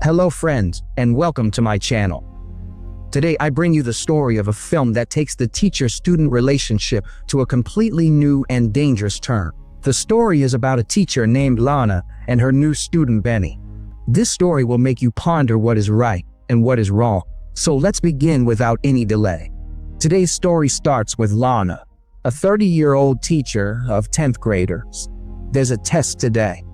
Hello friends, and welcome to my channel. Today I bring you the story of a film that takes the teacher-student relationship to a completely new and dangerous turn. The story is about a teacher named Lana and her new student Benny. This story will make you ponder what is right and what is wrong. So let's begin without any delay. Today's story starts with Lana, a 30-year-old teacher of 10th graders. There's a test today.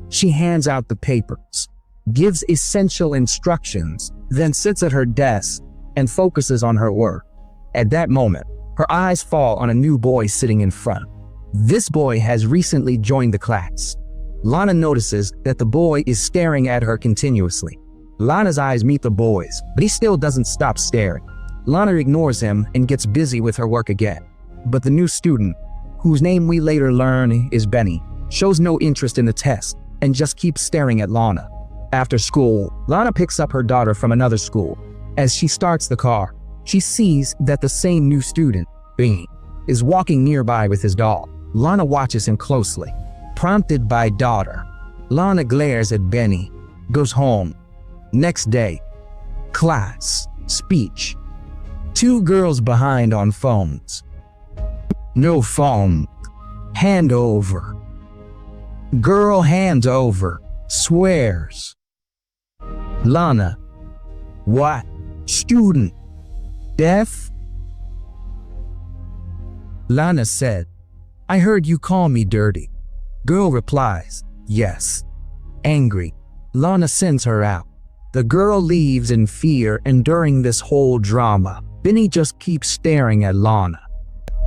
She hands out the papers, gives essential instructions, then sits at her desk and focuses on her work. At that moment, her eyes fall on a new boy sitting in front. This boy has recently joined the class. Lana notices that the boy is staring at her continuously. Lana's eyes meet the boy's, but he still doesn't stop staring. Lana ignores him and gets busy with her work again. But the new student, whose name we later learn is Benny, shows no interest in the test and just keeps staring at Lana. After school, Lana picks up her daughter from another school. As she starts the car, she sees that the same new student, Benny, is walking nearby with his doll. Lana watches him closely. Prompted by daughter, Lana glares at Benny, goes home. Next day, class, speech. Two girls behind on phones. No phone. Hand over. Girl hands over. Swears. Lana. What? Student. Deaf? Lana said, I heard you call me dirty. Girl replies, yes. Angry, Lana sends her out. The girl leaves in fear, and during this whole drama, Benny just keeps staring at Lana.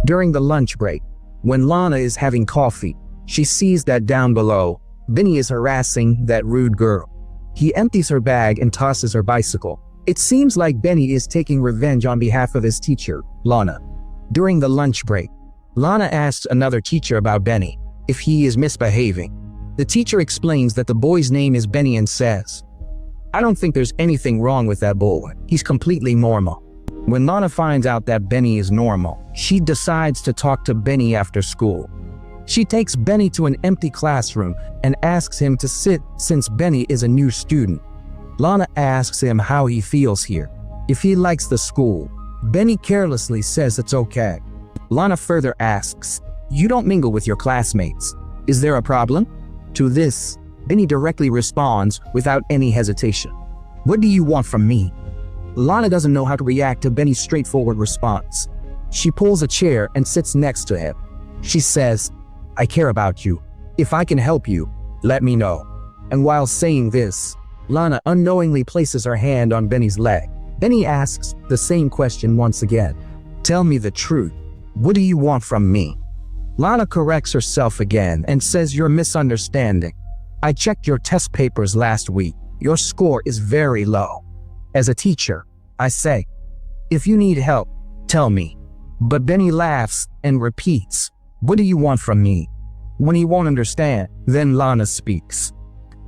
During the lunch break, when Lana is having coffee, she sees that down below, Benny is harassing that rude girl. He empties her bag and tosses her bicycle. It seems like Benny is taking revenge on behalf of his teacher, Lana. During the lunch break, Lana asks another teacher about Benny, if he is misbehaving. The teacher explains that the boy's name is Benny and says, I don't think there's anything wrong with that boy. He's completely normal. When Lana finds out that Benny is normal, she decides to talk to Benny after school. She takes Benny to an empty classroom and asks him to sit since Benny is a new student. Lana asks him how he feels here, if he likes the school. Benny carelessly says it's okay. Lana further asks, you don't mingle with your classmates. Is there a problem? To this, Benny directly responds without any hesitation. What do you want from me? Lana doesn't know how to react to Benny's straightforward response. She pulls a chair and sits next to him. She says, I care about you. If I can help you, let me know. And while saying this, Lana unknowingly places her hand on Benny's leg. Benny asks the same question once again. Tell me the truth. What do you want from me? Lana corrects herself again and says you're misunderstanding. I checked your test papers last week. Your score is very low. As a teacher, I say, if you need help, tell me. But Benny laughs and repeats, what do you want from me? When he won't understand, then Lana speaks.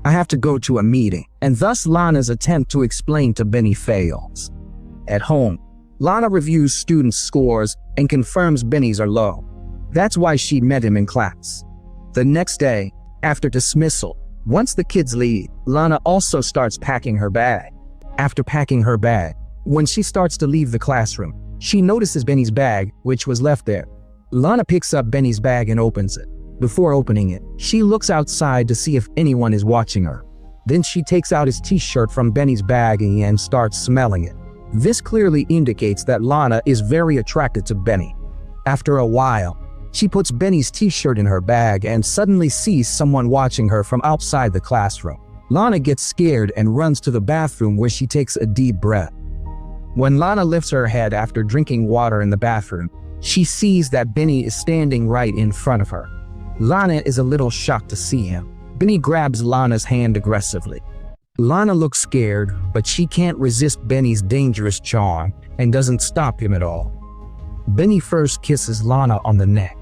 I have to go to a meeting, and thus Lana's attempt to explain to Benny fails. At home, Lana reviews students' scores and confirms Benny's are low. That's why she met him in class. The next day, after dismissal, once the kids leave, Lana also starts packing her bag. After packing her bag, when she starts to leave the classroom, she notices Benny's bag, which was left there. Lana picks up Benny's bag and opens it. Before opening it, she looks outside to see if anyone is watching her. Then she takes out his t-shirt from Benny's bag and starts smelling it. This clearly indicates that Lana is very attracted to Benny. After a while, she puts Benny's t-shirt in her bag and suddenly sees someone watching her from outside the classroom. Lana gets scared and runs to the bathroom where she takes a deep breath. When Lana lifts her head after drinking water in the bathroom, she sees that Benny is standing right in front of her. Lana is a little shocked to see him. Benny grabs Lana's hand aggressively. Lana looks scared, but she can't resist Benny's dangerous charm and doesn't stop him at all. Benny first kisses Lana on the neck,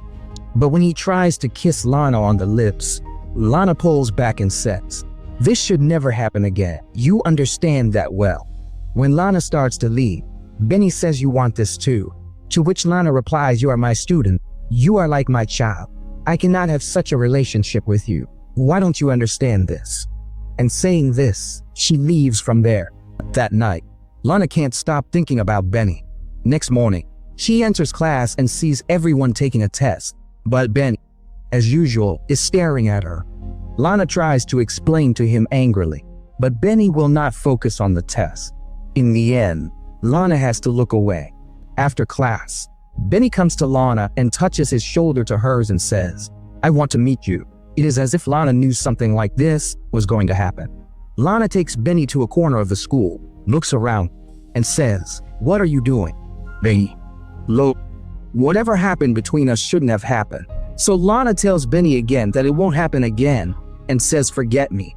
but when he tries to kiss Lana on the lips, Lana pulls back and says, this should never happen again. You understand that well. When Lana starts to leave, Benny says you want this too, to which Lana replies, you are my student. You are like my child. I cannot have such a relationship with you. Why don't you understand this? and saying this, she leaves from there. That night, Lana can't stop thinking about Benny. Next morning, she enters class and sees everyone taking a test, but Benny, as usual, is staring at her. Lana tries to explain to him angrily, but Benny will not focus on the test. In the end, Lana has to look away. After class, Benny comes to Lana and touches his shoulder to hers and says, "I want to meet you." It is as if Lana knew something like this was going to happen. Lana takes Benny to a corner of the school, looks around, and says, "What are you doing?" Benny, "Look, whatever happened between us shouldn't have happened." So Lana tells Benny again that it won't happen again and says, "Forget me."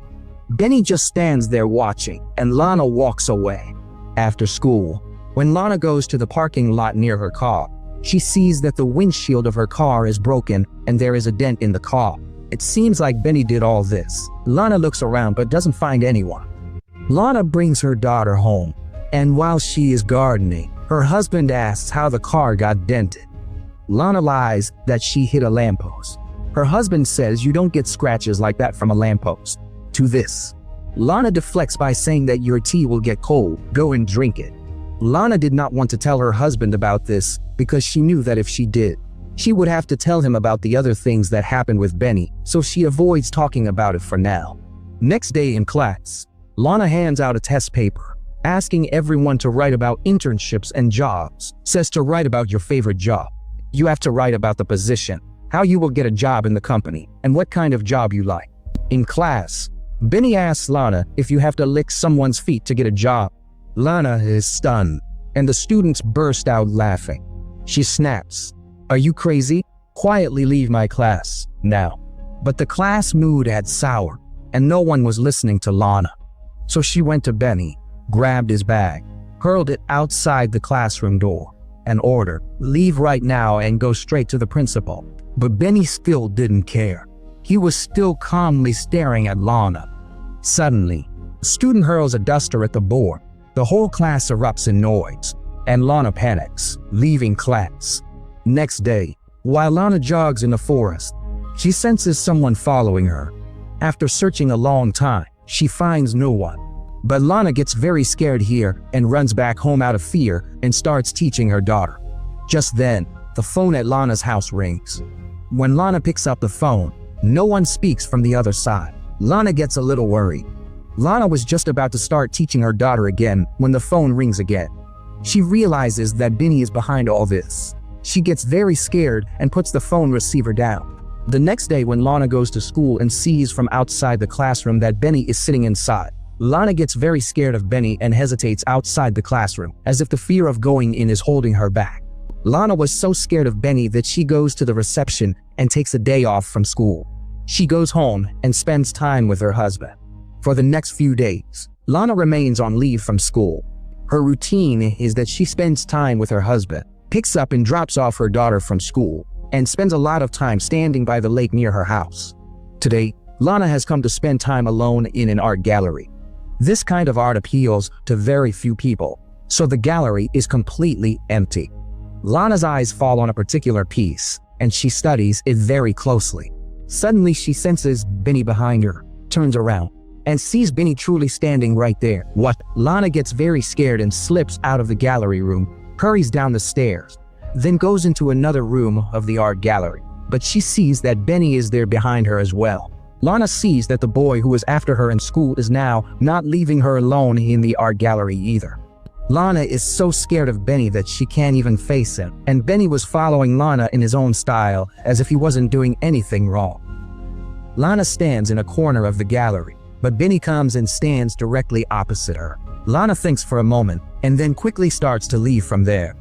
Benny just stands there watching, and Lana walks away. After school, when Lana goes to the parking lot near her car, she sees that the windshield of her car is broken and there is a dent in the car. It seems like Benny did all this. Lana looks around but doesn't find anyone. Lana brings her daughter home, and while she is gardening, her husband asks how the car got dented. Lana lies that she hit a lamppost. Her husband says you don't get scratches like that from a lamppost. To this, Lana deflects by saying that your tea will get cold, go and drink it. Lana did not want to tell her husband about this because she knew that if she did, she would have to tell him about the other things that happened with Benny, so she avoids talking about it for now. Next day in class, Lana hands out a test paper, asking everyone to write about internships and jobs. Says to write about your favorite job. You have to write about the position, how you will get a job in the company, and what kind of job you like. In class, Benny asks Lana if you have to lick someone's feet to get a job. Lana is stunned, and the students burst out laughing. She snaps, "Are you crazy? Quietly leave my class, now." But the class mood had soured, and no one was listening to Lana. So she went to Benny, grabbed his bag, hurled it outside the classroom door, and ordered, "Leave right now and go straight to the principal." But Benny still didn't care. He was still calmly staring at Lana. Suddenly, a student hurls a duster at the board. The whole class erupts in noise, and Lana panics, leaving class. Next day, while Lana jogs in the forest, she senses someone following her. After searching a long time, she finds no one. But Lana gets very scared here and runs back home out of fear and starts teaching her daughter. Just then, the phone at Lana's house rings. When Lana picks up the phone, no one speaks from the other side. Lana gets a little worried. Lana was just about to start teaching her daughter again when the phone rings again. She realizes that Benny is behind all this. She gets very scared and puts the phone receiver down. The next day when Lana goes to school and sees from outside the classroom that Benny is sitting inside, Lana gets very scared of Benny and hesitates outside the classroom, as if the fear of going in is holding her back. Lana was so scared of Benny that she goes to the reception and takes a day off from school. She goes home and spends time with her husband. For the next few days, Lana remains on leave from school. Her routine is that she spends time with her husband, picks up and drops off her daughter from school, and spends a lot of time standing by the lake near her house. Today, Lana has come to spend time alone in an art gallery. This kind of art appeals to very few people, so the gallery is completely empty. Lana's eyes fall on a particular piece, and she studies it very closely. Suddenly, she senses Benny behind her, turns around, and sees Benny truly standing right there. What? Lana gets very scared and slips out of the gallery room, hurries down the stairs, then goes into another room of the art gallery. But she sees that Benny is there behind her as well. Lana sees that the boy who was after her in school is now not leaving her alone in the art gallery either. Lana is so scared of Benny that she can't even face him, and Benny was following Lana in his own style as if he wasn't doing anything wrong. Lana stands in a corner of the gallery, but Benny comes and stands directly opposite her. Lana thinks for a moment and then quickly starts to leave from there.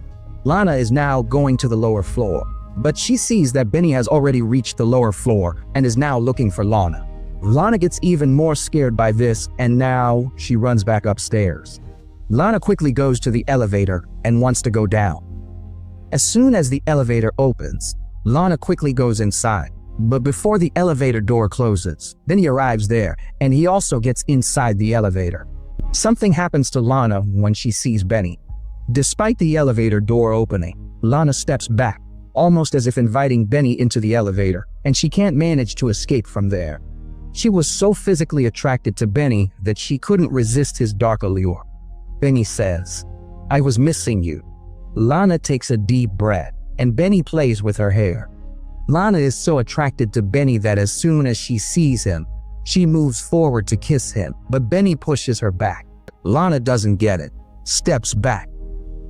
Lana is now going to the lower floor, but she sees that Benny has already reached the lower floor and is now looking for Lana. Lana gets even more scared by this, and now she runs back upstairs. Lana quickly goes to the elevator and wants to go down. As soon as the elevator opens, Lana quickly goes inside. But before the elevator door closes, Benny arrives there, and he also gets inside the elevator. Something happens to Lana when she sees Benny. Despite the elevator door opening, Lana steps back, almost as if inviting Benny into the elevator, and she can't manage to escape from there. She was so physically attracted to Benny that she couldn't resist his dark allure. Benny says, "I was missing you." Lana takes a deep breath, and Benny plays with her hair. Lana is so attracted to Benny that as soon as she sees him, she moves forward to kiss him, but Benny pushes her back. Lana doesn't get it, steps back.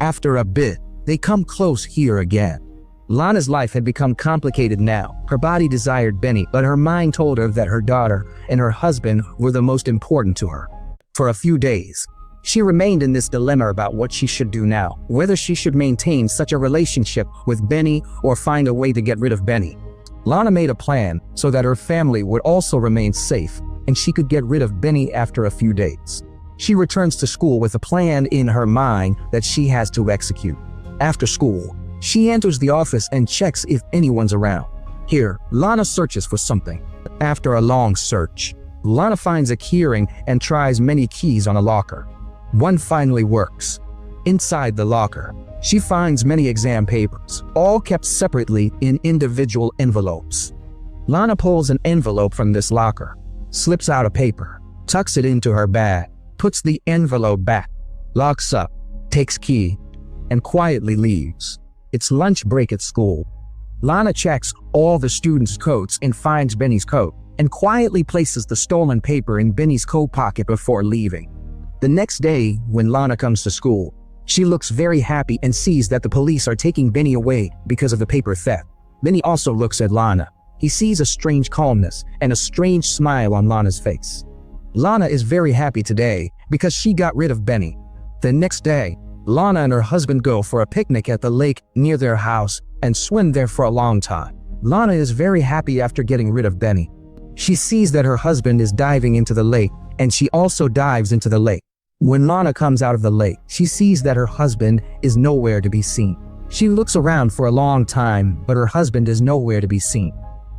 After a bit, they come close here again. Lana's life had become complicated now. Her body desired Benny, but her mind told her that her daughter and her husband were the most important to her. For a few days, she remained in this dilemma about what she should do now, whether she should maintain such a relationship with Benny or find a way to get rid of Benny. Lana made a plan so that her family would also remain safe and she could get rid of Benny after a few days. She returns to school with a plan in her mind that she has to execute. After school, she enters the office and checks if anyone's around. Here, Lana searches for something. After a long search, Lana finds a keyring and tries many keys on a locker. One finally works. Inside the locker, she finds many exam papers, all kept separately in individual envelopes. Lana pulls an envelope from this locker, slips out a paper, tucks it into her bag, puts the envelope back, locks up, takes key, and quietly leaves. It's lunch break at school. Lana checks all the students' coats and finds Benny's coat, and quietly places the stolen paper in Benny's coat pocket before leaving. The next day, when Lana comes to school, she looks very happy and sees that the police are taking Benny away because of the paper theft. Benny also looks at Lana. He sees a strange calmness and a strange smile on Lana's face. Lana is very happy today because she got rid of Benny. The next day, Lana and her husband go for a picnic at the lake near their house and swim there for a long time. Lana is very happy after getting rid of Benny. She sees that her husband is diving into the lake, and she also dives into the lake. When Lana comes out of the lake, she sees that her husband is nowhere to be seen. She looks around for a long time, but her husband is nowhere to be seen.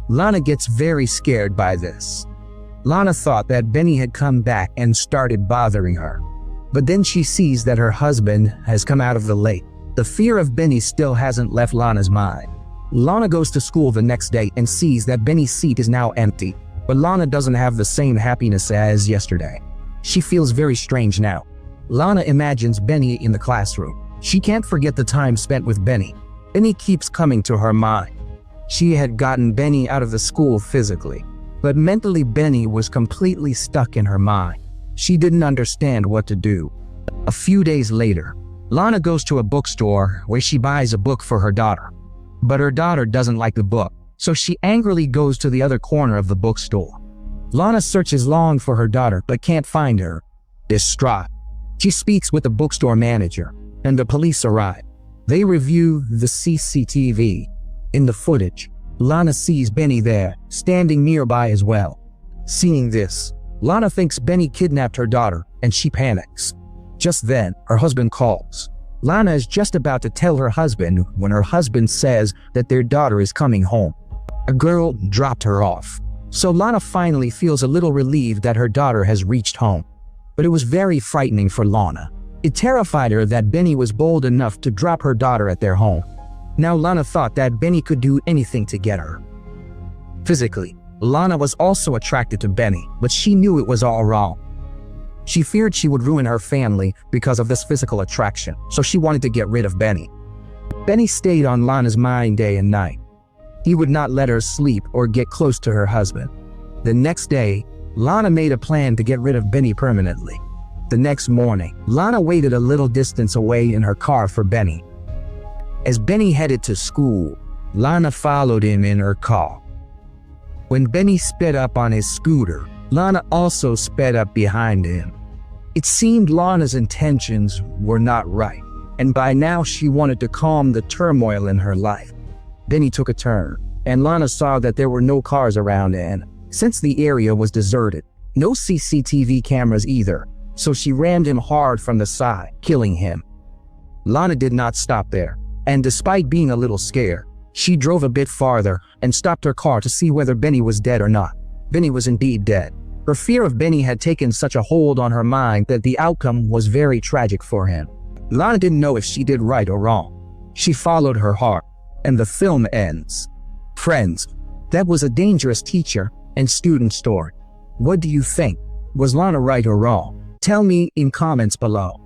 Lana gets very scared by this. Lana thought that Benny had come back and started bothering her. But then she sees that her husband has come out of the lake. The fear of Benny still hasn't left Lana's mind. Lana goes to school the next day and sees that Benny's seat is now empty, but Lana doesn't have the same happiness as yesterday. She feels very strange now. Lana imagines Benny in the classroom. She can't forget the time spent with Benny. Benny keeps coming to her mind. She had gotten Benny out of the school physically, but mentally Benny was completely stuck in her mind. She didn't understand what to do. A few days later, Lana goes to a bookstore where she buys a book for her daughter. But her daughter doesn't like the book, so she angrily goes to the other corner of the bookstore. Lana searches long for her daughter but can't find her. Distraught, she speaks with the bookstore manager, and the police arrive. They review the CCTV. In the footage, Lana sees Benny there, standing nearby as well. Seeing this, Lana thinks Benny kidnapped her daughter, and she panics. Just then, her husband calls. Lana is just about to tell her husband when her husband says that their daughter is coming home. A girl dropped her off. So Lana finally feels a little relieved that her daughter has reached home. But it was very frightening for Lana. It terrified her that Benny was bold enough to drop her daughter at their home. Now Lana thought that Benny could do anything to get her. Physically, Lana was also attracted to Benny, but she knew it was all wrong. She feared she would ruin her family because of this physical attraction, so she wanted to get rid of Benny. Benny stayed on Lana's mind day and night. He would not let her sleep or get close to her husband. The next day, Lana made a plan to get rid of Benny permanently. The next morning, Lana waited a little distance away in her car for Benny. As Benny headed to school, Lana followed him in her car. When Benny sped up on his scooter, Lana also sped up behind him. It seemed Lana's intentions were not right, and by now she wanted to calm the turmoil in her life. Benny took a turn, and Lana saw that there were no cars around, and since the area was deserted, no CCTV cameras either, so she rammed him hard from the side, killing him. Lana did not stop there, and despite being a little scared, she drove a bit farther and stopped her car to see whether Benny was dead or not. Benny was indeed dead. Her fear of Benny had taken such a hold on her mind that the outcome was very tragic for him. Lana didn't know if she did right or wrong. She followed her heart, and the film ends. Friends, that was a dangerous teacher and student story. What do you think? Was Lana right or wrong? Tell me in comments below.